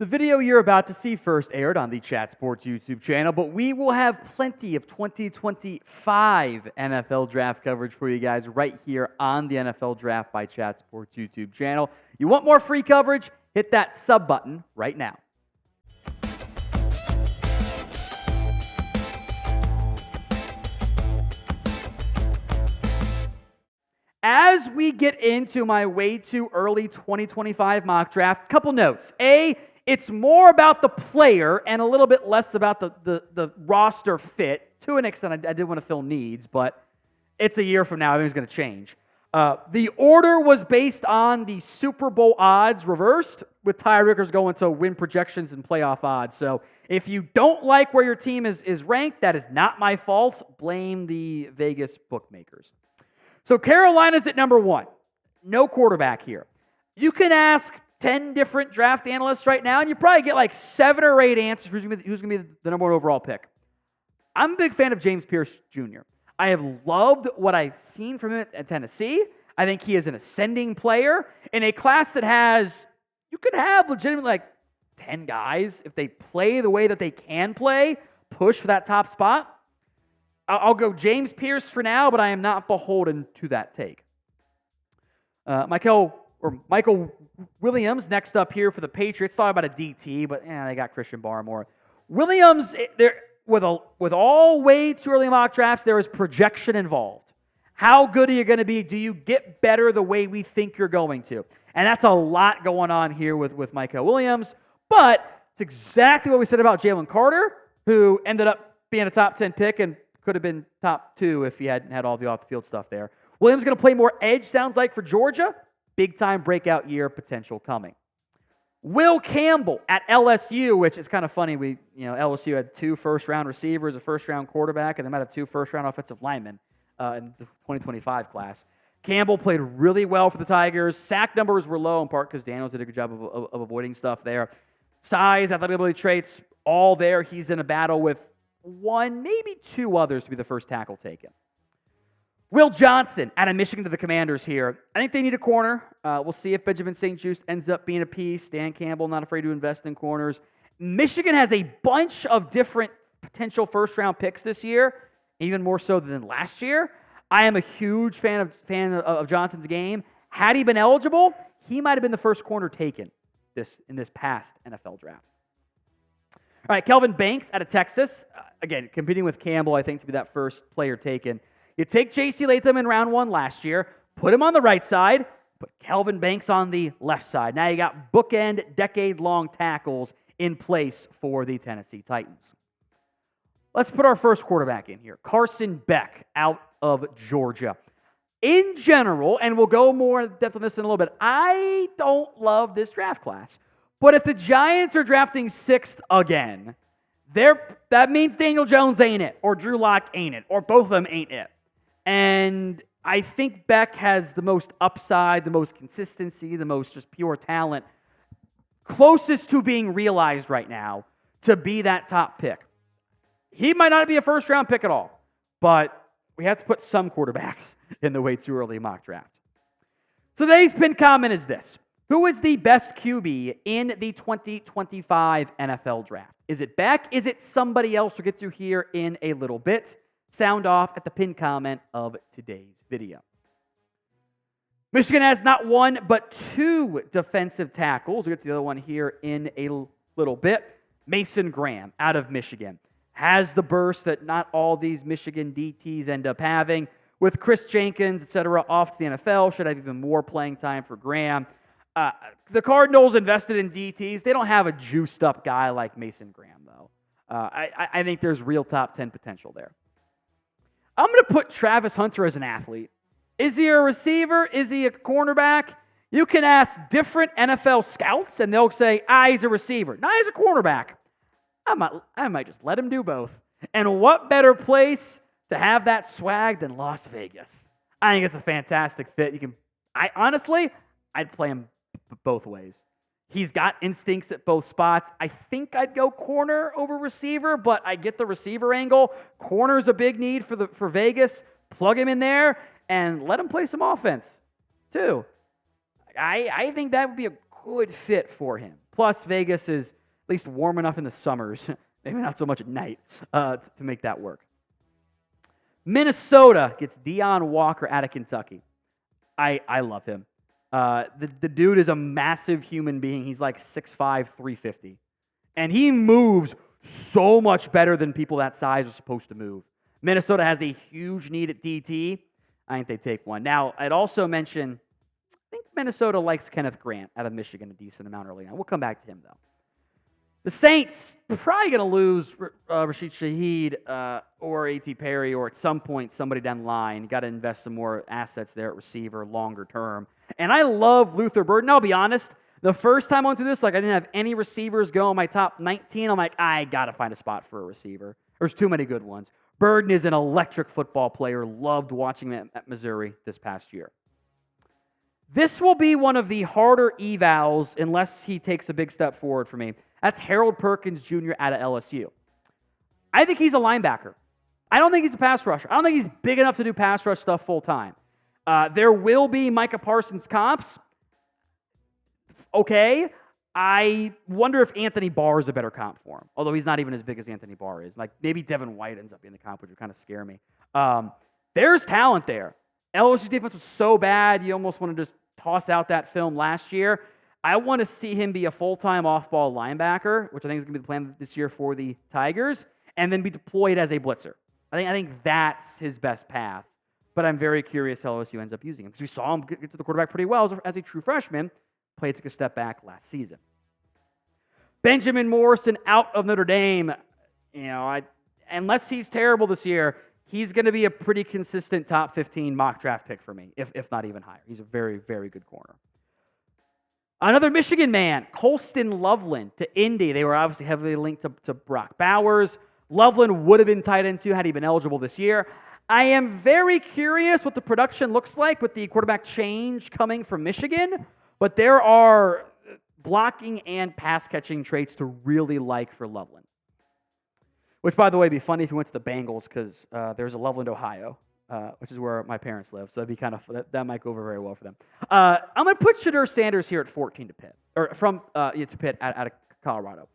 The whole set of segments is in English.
The video you're about to see first aired on the Chat Sports YouTube channel, but we will have plenty of 2025 NFL Draft coverage for you guys right here on the NFL Draft by Chat Sports YouTube channel. You want more free coverage? Hit that sub button right now. As we get into my way too early 2025 mock draft, couple notes. A, it's more about the player and a little bit less about the roster fit. To an extent, I did want to fill needs, but it's a year from now. Everything's going to change. The order was based on the Super Bowl odds reversed, with tiebreakers going to win projections and playoff odds. So if you don't like where your team is ranked, that is not my fault. Blame the Vegas bookmakers. So Carolina's at number 1. No quarterback here. You can ask 10 different draft analysts right now, and you probably get like 7 or 8 answers who's going to be the number 1 overall pick. I'm a big fan of James Pearce Jr. I have loved what I've seen from him at Tennessee. I think he is an ascending player in a class that has, you could have legitimately like 10 guys, if they play the way that they can play, push for that top spot. I'll go James Pearce for now, but I am not beholden to that take. Mykel Williams next up here for the Patriots. Thought about a DT, but they got Christian Barmore. Williams, with all way too early mock drafts, there is projection involved. How good are you going to be? Do you get better the way we think you're going to? And that's a lot going on here with Mykel Williams. But it's exactly what we said about Jalen Carter, who ended up being a top 10 pick and could have been top 2 if he hadn't had all the off-the-field stuff there. Williams going to play more edge, sounds like, for Georgia. Big-time breakout year potential coming. Will Campbell at LSU, which is kind of funny. LSU had 2 first-round receivers, a first-round quarterback, and they might have 2 first-round offensive linemen in the 2025 class. Campbell played really well for the Tigers. Sack numbers were low in part because Daniels did a good job of avoiding stuff there. Size, athletic ability traits, all there. He's in a battle with 1, maybe 2 others to be the first tackle taken. Will Johnson out of Michigan to the Commanders here. I think they need a corner. We'll see if Benjamin St-Juste ends up being a piece. Dan Campbell, not afraid to invest in corners. Michigan has a bunch of different potential first-round picks this year, even more so than last year. I am a huge fan of Johnson's game. Had he been eligible, he might have been the first corner taken in this past NFL draft. All right, Kelvin Banks out of Texas. Again, competing with Campbell, I think, to be that first player taken. You take J.C. Latham in round 1 last year, put him on the right side, put Kelvin Banks on the left side. Now you got bookend, decade-long tackles in place for the Tennessee Titans. Let's put our first quarterback in here. Carson Beck out of Georgia. In general, and we'll go more in depth on this in a little bit, I don't love this draft class. But if the Giants are drafting 6th again, that means Daniel Jones ain't it, or Drew Lock ain't it, or both of them ain't it. And I think Beck has the most upside, the most consistency, the most just pure talent, closest to being realized right now to be that top pick. He might not be a first-round pick at all, but we have to put some quarterbacks in the way too early mock draft. So today's pinned comment is this. Who is the best QB in the 2025 NFL Draft? Is it Beck? Is it somebody else? We'll get to here in a little bit. Sound off at the pinned comment of today's video. Michigan has not 1, but 2 defensive tackles. We'll get to the other one here in a little bit. Mason Graham out of Michigan has the burst that not all these Michigan DTs end up having. With Chris Jenkins, etc., off to the NFL, should have even more playing time for Graham. The Cardinals invested in DTs. They don't have a juiced-up guy like Mason Graham, though. I think there's real top 10 potential there. I'm going to put Travis Hunter as an athlete. Is he a receiver? Is he a cornerback? You can ask different NFL scouts, and they'll say, he's a receiver. No, he's a cornerback. I might just let him do both. And what better place to have that swag than Las Vegas? I think it's a fantastic fit. I'd play him both ways. He's got instincts at both spots. I think I'd go corner over receiver, but I get the receiver angle. Corner's a big need for Vegas. Plug him in there and let him play some offense, too. I think that would be a good fit for him. Plus, Vegas is at least warm enough in the summers, maybe not so much at night, to make that work. Minnesota gets Deion Walker out of Kentucky. I love him. The dude is a massive human being. He's like 6'5", 350. And he moves so much better than people that size are supposed to move. Minnesota has a huge need at DT. I think they take one. Now, I'd also mention, I think Minnesota likes Kenneth Grant out of Michigan a decent amount early on. We'll come back to him, though. The Saints, probably going to lose Rashid Shaheed or A.T. Perry, or at some point somebody down the line. You got to invest some more assets there at receiver longer term. And I love Luther Burden. I'll be honest, the first time I went through this, I didn't have any receivers go in my top 19. I'm like, I got to find a spot for a receiver. There's too many good ones. Burden is an electric football player. Loved watching him at Missouri this past year. This will be one of the harder evals unless he takes a big step forward for me. That's Harold Perkins Jr. out of LSU. I think he's a linebacker. I don't think he's a pass rusher. I don't think he's big enough to do pass rush stuff full time. There will be Micah Parsons comps. Okay. I wonder if Anthony Barr is a better comp for him, although he's not even as big as Anthony Barr is. Like maybe Devin White ends up being the comp, which would kind of scare me. There's talent there. LSU's defense was so bad, you almost want to just toss out that film last year. I want to see him be a full-time off-ball linebacker, which I think is going to be the plan this year for the Tigers, and then be deployed as a blitzer. I think that's his best path, but I'm very curious how LSU ends up using him because we saw him get to the quarterback pretty well as a true freshman. Took a step back last season. Benjamin Morrison out of Notre Dame. Unless he's terrible this year, he's going to be a pretty consistent top 15 mock draft pick for me, if not even higher. He's a very, very good corner. Another Michigan man, Colston Loveland to Indy. They were obviously heavily linked to Brock Bowers. Loveland would have been tight end too had he been eligible this year. I am very curious what the production looks like with the quarterback change coming from Michigan, but there are blocking and pass-catching traits to really like for Loveland. Which, by the way, would be funny if he went to the Bengals because there's a Loveland, Ohio, which is where my parents live. So it'd be kind of that might go over very well for them. I'm going to put Shedeur Sanders here at 14 to Pitt, or from to Pitt out of Colorado.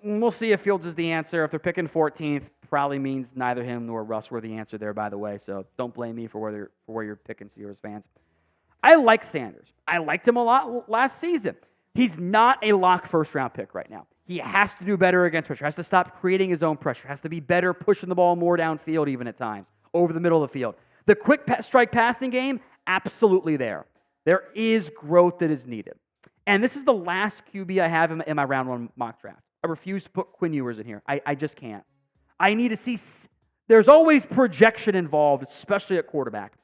And we'll see if Fields is the answer. If they're picking 14th, probably means neither him nor Russ were the answer there, by the way. So don't blame me for where you're picking, Steelers fans. I like Sanders. I liked him a lot last season. He's not a lock first-round pick right now. He has to do better against pressure. Has to stop creating his own pressure. Has to be better pushing the ball more downfield even at times, over the middle of the field. The quick strike passing game, absolutely there. There is growth that is needed. And this is the last QB I have in my round one mock draft. I refuse to put Quinn Ewers in here. I just can't. I need to see. There's always projection involved, especially at quarterback.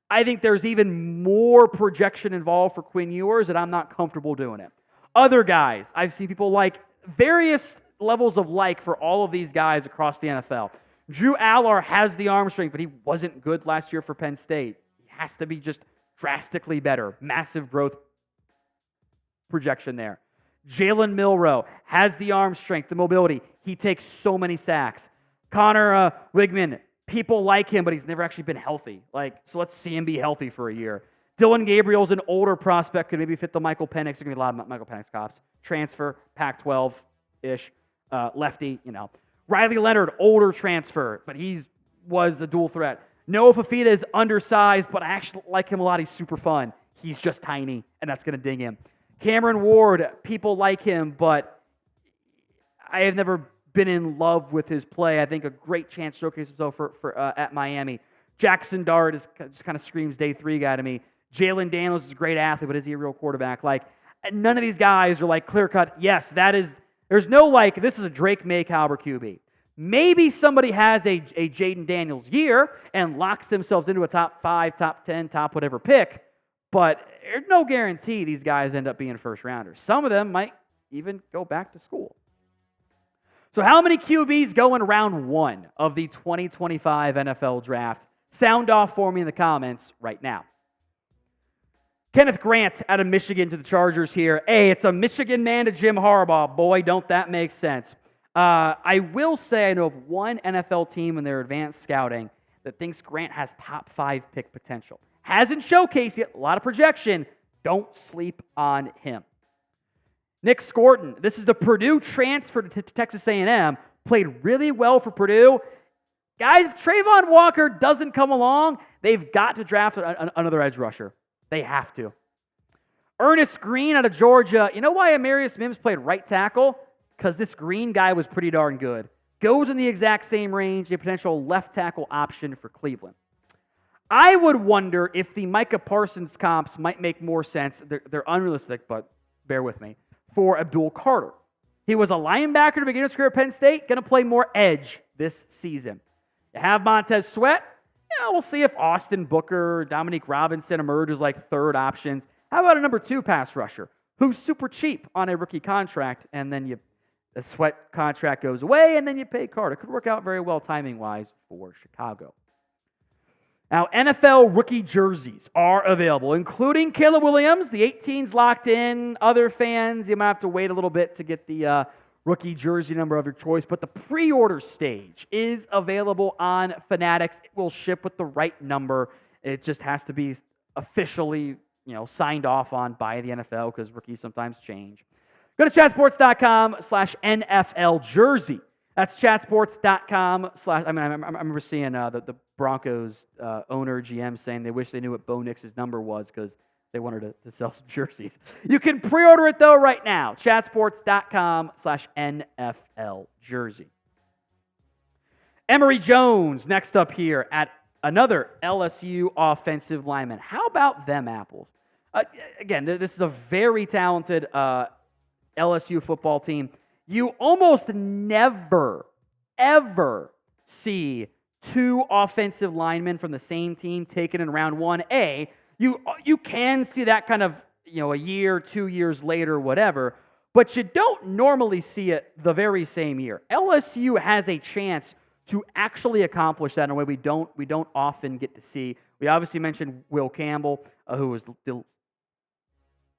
I think there's even more projection involved for Quinn Ewers, and I'm not comfortable doing it. Other guys, I've seen people like various levels of like for all of these guys across the NFL. Drew Aller has the arm strength, but he wasn't good last year for Penn State. He has to be just drastically better. Massive growth projection there. Jalen Milroe has the arm strength, the mobility. He takes so many sacks. Connor Wigman, people like him, but he's never actually been healthy. So let's see him be healthy for a year. Dylan Gabriel's an older prospect, could maybe fit the Michael Penix. There's going to be a lot of Michael Penix cops. Transfer, Pac-12-ish, lefty, Riley Leonard, older transfer, but he was a dual threat. Noah Fafita is undersized, but I actually like him a lot. He's super fun. He's just tiny, and that's going to ding him. Cameron Ward, people like him, but I have never been in love with his play. I think a great chance to showcase himself for at Miami. Jackson Dart just kind of screams day three guy to me. Jalen Daniels is a great athlete, but is he a real quarterback? None of these guys are clear-cut, yes, there's no this is a Drake May caliber QB. Maybe somebody has a Jaden Daniels year and locks themselves into a top 5, top 10, top whatever pick, but there's no guarantee these guys end up being first-rounders. Some of them might even go back to school. So how many QBs go in round 1 of the 2025 NFL Draft? Sound off for me in the comments right now. Kenneth Grant out of Michigan to the Chargers here. Hey, it's a Michigan man to Jim Harbaugh. Boy, don't that make sense. I will say I know of one NFL team in their advanced scouting that thinks Grant has top 5 pick potential. Hasn't showcased yet. A lot of projection. Don't sleep on him. Nick Scorton, this is the Purdue transfer to Texas A&M, played really well for Purdue. Guys, if Trayvon Walker doesn't come along, they've got to draft another edge rusher. They have to. Ernest Green out of Georgia. You know why Amarius Mims played right tackle? Because this Green guy was pretty darn good. Goes in the exact same range, a potential left tackle option for Cleveland. I would wonder if the Micah Parsons comps might make more sense. They're unrealistic, but bear with me. For Abdul Carter. He was a linebacker to begin his career at Penn State, going to play more edge this season. You have Montez Sweat. Yeah, we'll see if Austin Booker or Dominique Robinson emerge as like third options. How about a number 2 pass rusher who's super cheap on a rookie contract, and then the Sweat contract goes away, and then you pay Carter. Could work out very well timing-wise for Chicago. Now, NFL rookie jerseys are available, including Caleb Williams. The 18's locked in. Other fans, you might have to wait a little bit to get the rookie jersey number of your choice. But the pre-order stage is available on Fanatics. It will ship with the right number. It just has to be officially, signed off on by the NFL because rookies sometimes change. Go to chatsports.com/NFL jersey. That's chatsports.com/ I remember seeing the Broncos owner, GM, saying they wish they knew what Bo Nix's number was because they wanted to sell some jerseys. You can pre-order it, though, right now. Chatsports.com/NFL jersey. Emory Jones, next up here at another LSU offensive lineman. How about them apples? Again, this is a very talented LSU football team. You almost never, ever see 2 offensive linemen from the same team taken in round 1A. You can see that kind of, a year, 2 years later, whatever, but you don't normally see it the very same year. LSU has a chance to actually accomplish that in a way we don't often get to see. We obviously mentioned Will Campbell, who was the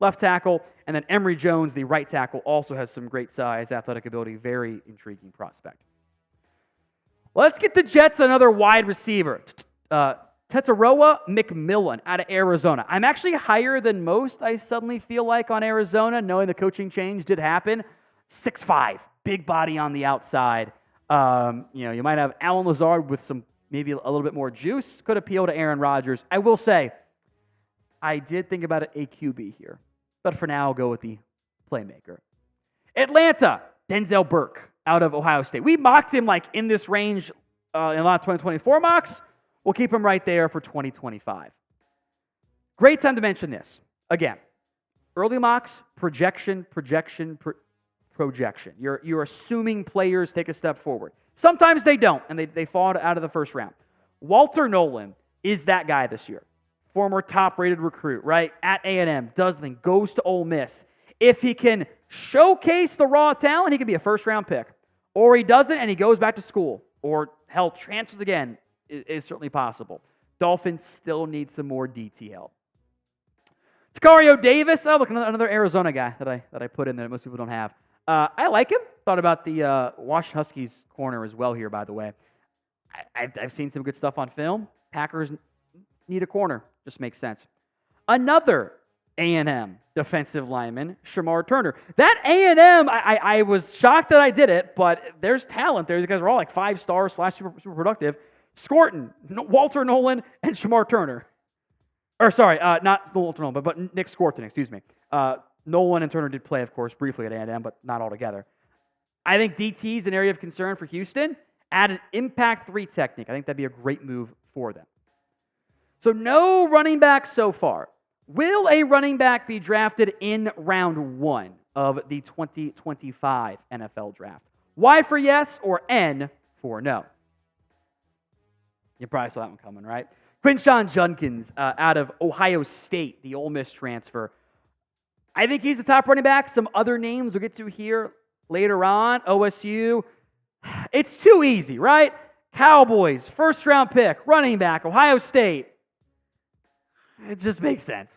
left tackle, and then Emory Jones, the right tackle, also has some great size, athletic ability, very intriguing prospect. Let's get the Jets another wide receiver. Tetaroa McMillan out of Arizona. I'm actually higher than most, I suddenly feel like, on Arizona, knowing the coaching change did happen. 6'5", big body on the outside. You might have Alan Lazard with some, maybe a little bit more juice. Could appeal to Aaron Rodgers. I will say, I did think about a QB here. But for now, I'll go with the playmaker. Atlanta, Denzel Burke out of Ohio State. We mocked him like in this range in a lot of 2024 mocks. We'll keep him right there for 2025. Great time to mention this. Again, early mocks, projection. You're assuming players take a step forward. Sometimes they don't, and they fall out of the first round. Walter Nolan is that guy this year. Former top-rated recruit, right? At A&M, does the thing, goes to Ole Miss. If he can showcase the raw talent, he can be a first-round pick. Or he doesn't, and he goes back to school. Or, hell, transfers again is certainly possible. Dolphins still need some more DT help. Takario Davis, look, another Arizona guy that I put in there that most people don't have. I like him. Thought about the Washington Huskies corner as well here, by the way. I've seen some good stuff on film. Packers need a corner. Just makes sense. Another A&M defensive lineman, Shamar Turner. That A&M, I was shocked that I did it, but there's talent there. These guys are all like 5-star / super productive. Scorton, Walter Nolan, and Shamar Turner. Or sorry, not Walter Nolan, but Nick Scorton, excuse me. Nolan and Turner did play, of course, briefly at A&M, but not altogether. I think DT is an area of concern for Houston. Add an impact 3 technique. I think that'd be a great move for them. So no running back so far. Will a running back be drafted in round 1 of the 2025 NFL draft? Y for yes or N for no? You probably saw that one coming, right? Quinshon Judkins out of Ohio State, the Ole Miss transfer. I think he's the top running back. Some other names we'll get to here later on. OSU. It's too easy, right? Cowboys, first-round pick, running back, Ohio State. It just makes sense.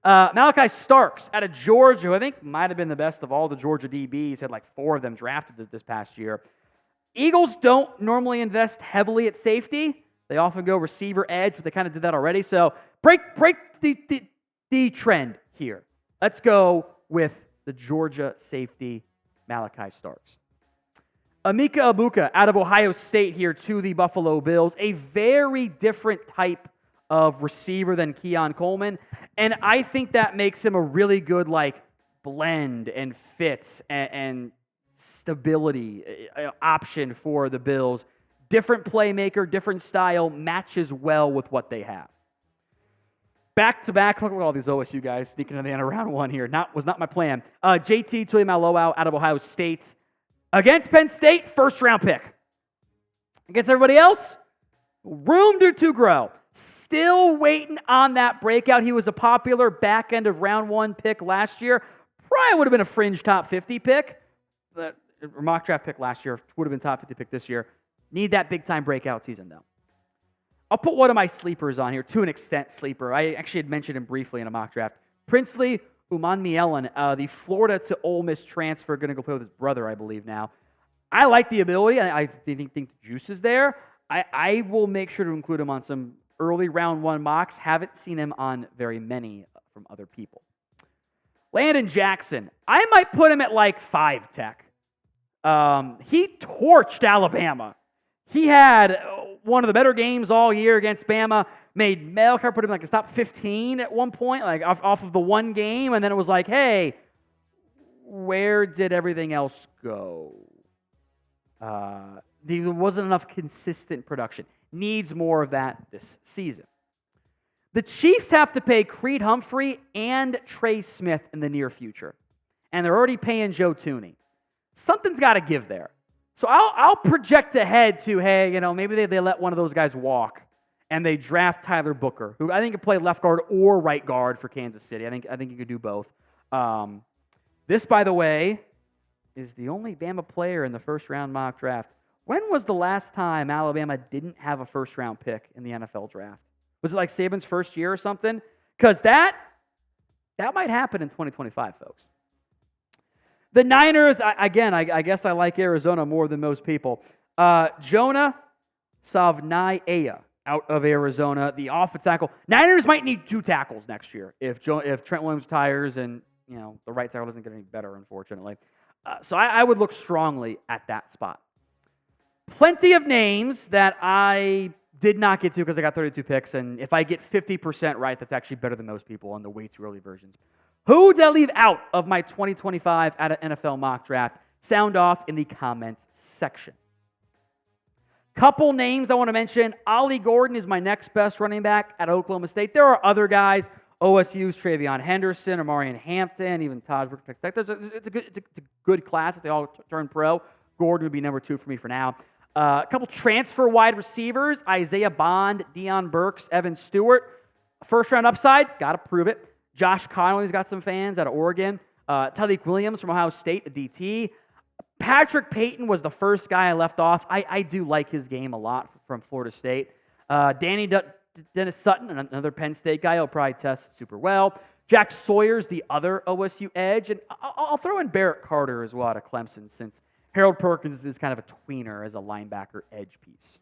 Malachi Starks out of Georgia, who I think might have been the best of all the Georgia DBs, had like 4 of them drafted this past year. Eagles don't normally invest heavily at safety. They often go receiver edge, but they kind of did that already. So break the trend here. Let's go with the Georgia safety, Malachi Starks. Emeka Egbuka out of Ohio State here to the Buffalo Bills. A very different type of receiver than Keon Coleman. And I think that makes him a really good blend and fits and stability option for the Bills. Different playmaker, different style, matches well with what they have. Back-to-back, look at all these OSU guys sneaking in the end of round one here. Was not my plan. JT Tuimoloau out of Ohio State. Against Penn State, first-round pick. Against everybody else, room to grow. Still waiting on that breakout. He was a popular back end of round one pick last year. Probably would have been a fringe top 50 pick. The mock draft pick last year would have been top 50 pick this year. Need that big-time breakout season, though. I'll put one of my sleepers on here, to an extent sleeper. I actually had mentioned him briefly in a mock draft. Princely Umanmielen, the Florida to Ole Miss transfer, going to go play with his brother, I believe now. I like the ability. I think the juice is there. I will make sure to include him on some early round one mocks. Haven't seen him on very many from other people. Landon Jackson. I might put him at 5 tech. He torched Alabama. He had one of the better games all year against Bama. Made Mykel put him a top 15 at one point, off of the one game, and then it was hey, where did everything else go? There wasn't enough consistent production. Needs more of that this season. The Chiefs have to pay Creed Humphrey and Trey Smith in the near future, and they're already paying Joe Thuney. Something's got to give there. So I'll project ahead to, hey, maybe they let one of those guys walk and they draft Tyler Booker, who I think could play left guard or right guard for Kansas City. I think he could do both. This, by the way, is the only Bama player in the first-round mock draft. When was the last time Alabama didn't have a first-round pick in the NFL draft? Was it Saban's first year or something? Because that might happen in 2025, folks. The Niners, I guess I like Arizona more than most people. Jonah Savnaia out of Arizona, the offensive tackle. Niners might need 2 tackles next year if Trent Williams retires and the right tackle doesn't get any better, unfortunately. So I would look strongly at that spot. Plenty of names that I did not get to because I got 32 picks, and if I get 50% right, that's actually better than most people on the way too early versions. Who did I leave out of my 2025 at an NFL mock draft? Sound off in the comments section. Couple names I want to mention. Ollie Gordon is my next best running back at Oklahoma State. There are other guys. OSU's Travion Henderson, Amarian Hampton, even Taj Brooks. It's a good class if they all turn pro. Gordon would be number 2 for me for now. A couple transfer wide receivers. Isaiah Bond, Deion Burks, Evan Stewart. First round upside. Got to prove it. Josh Connolly's got some fans out of Oregon. Tyleik Williams from Ohio State, a DT. Patrick Payton was the first guy I left off. I do like his game a lot from Florida State. Dennis Sutton, another Penn State guy, he'll probably test super well. Jack Sawyer's the other OSU edge. And I'll throw in Barrett Carter as well out of Clemson, since Harold Perkins is kind of a tweener as a linebacker edge piece.